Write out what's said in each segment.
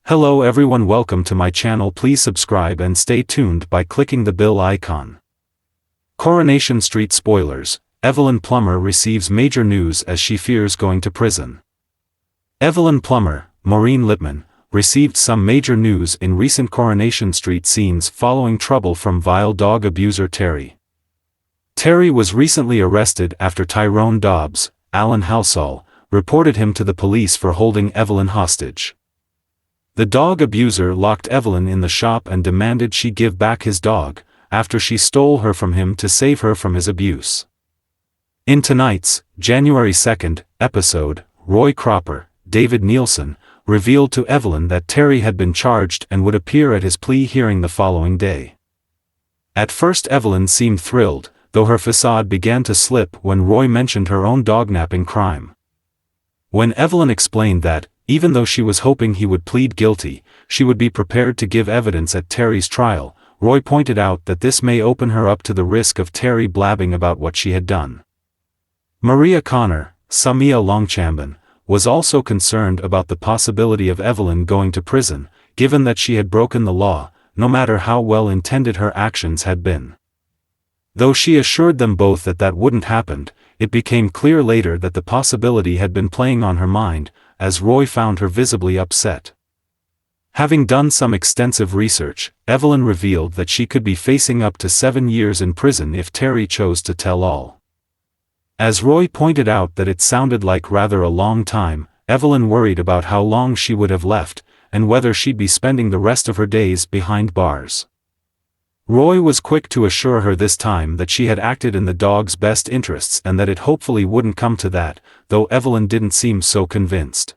Hello everyone, welcome to my channel. Please subscribe and stay tuned by clicking the bell icon. Coronation Street spoilers. Evelyn Plummer receives major news as she fears going to prison. Evelyn Plummer, Maureen Lipman, received some major news in recent Coronation Street scenes following trouble from vile dog abuser Terry. Terry was recently arrested after Tyrone Dobbs, Alan Halsall, reported him to the police for holding Evelyn hostage. The dog abuser locked Evelyn in the shop and demanded she give back his dog, after she stole her from him to save her from his abuse. In tonight's, January 2nd, episode, Roy Cropper, David Nielsen, revealed to Evelyn that Terry had been charged and would appear at his plea hearing the following day. At first Evelyn seemed thrilled, though her facade began to slip when Roy mentioned her own dognapping crime. When Evelyn explained that, even though she was hoping he would plead guilty, she would be prepared to give evidence at Terry's trial, Roy pointed out that this may open her up to the risk of Terry blabbing about what she had done. Maria Connor, Samia Longchamben, was also concerned about the possibility of Evelyn going to prison, given that she had broken the law, no matter how well-intended her actions had been. Though she assured them both that that wouldn't happen, it became clear later that the possibility had been playing on her mind, as Roy found her visibly upset. Having done some extensive research, Evelyn revealed that she could be facing up to 7 years in prison if Terry chose to tell all. As Roy pointed out that it sounded like rather a long time, Evelyn worried about how long she would have left, and whether she'd be spending the rest of her days behind bars. Roy was quick to assure her this time that she had acted in the dog's best interests and that it hopefully wouldn't come to that, though Evelyn didn't seem so convinced.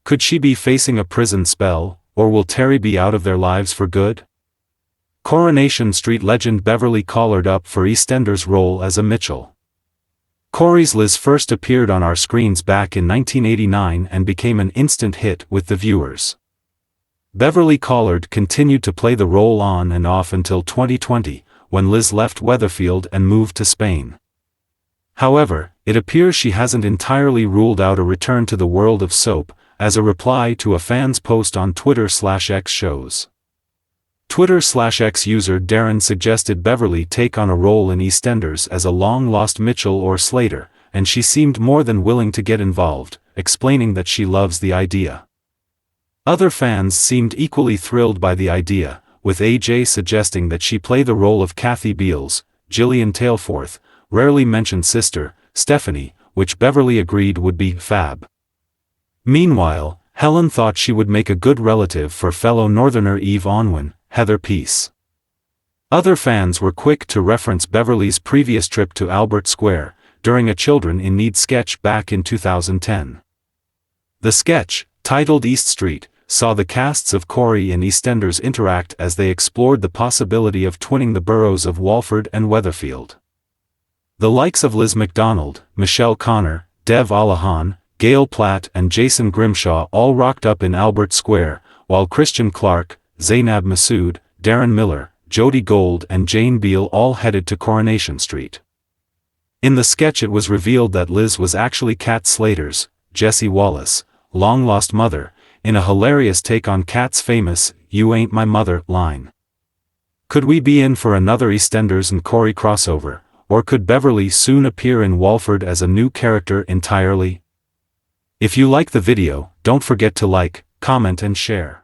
Could she be facing a prison spell, or will Terry be out of their lives for good? Coronation Street legend Beverly Collard up for EastEnders role as a Mitchell. Corey's Liz first appeared on our screens back in 1989 and became an instant hit with the viewers. Beverly Collard continued to play the role on and off until 2020, when Liz left Weatherfield and moved to Spain. However, it appears she hasn't entirely ruled out a return to the world of soap, as a reply to a fan's post on Twitter/X shows. Twitter/X user Darren suggested Beverly take on a role in EastEnders as a long-lost Mitchell or Slater, and she seemed more than willing to get involved, explaining that she loves the idea. Other fans seemed equally thrilled by the idea, with AJ suggesting that she play the role of Kathy Beals, Gillian Tailforth, rarely mentioned sister, Stephanie, which Beverly agreed would be fab. Meanwhile, Helen thought she would make a good relative for fellow Northerner Eve Onwin, Heather Peace. Other fans were quick to reference Beverly's previous trip to Albert Square, during a Children in Need sketch back in 2010. The sketch, titled East Street, saw the casts of Corey and EastEnders interact as they explored the possibility of twinning the boroughs of Walford and Weatherfield. The likes of Liz McDonald, Michelle Connor, Dev Allahan, Gail Platt and Jason Grimshaw all rocked up in Albert Square, while Christian Clark, Zainab Masood, Darren Miller, Jody Gold and Jane Beal all headed to Coronation Street. In the sketch it was revealed that Liz was actually Kat Slater's, Jessie Wallace, long-lost mother, in a hilarious take on Kat's famous, "You Ain't My Mother" line. Could we be in for another EastEnders and Corey crossover, or could Beverly soon appear in Walford as a new character entirely? If you like the video, don't forget to like, comment and share.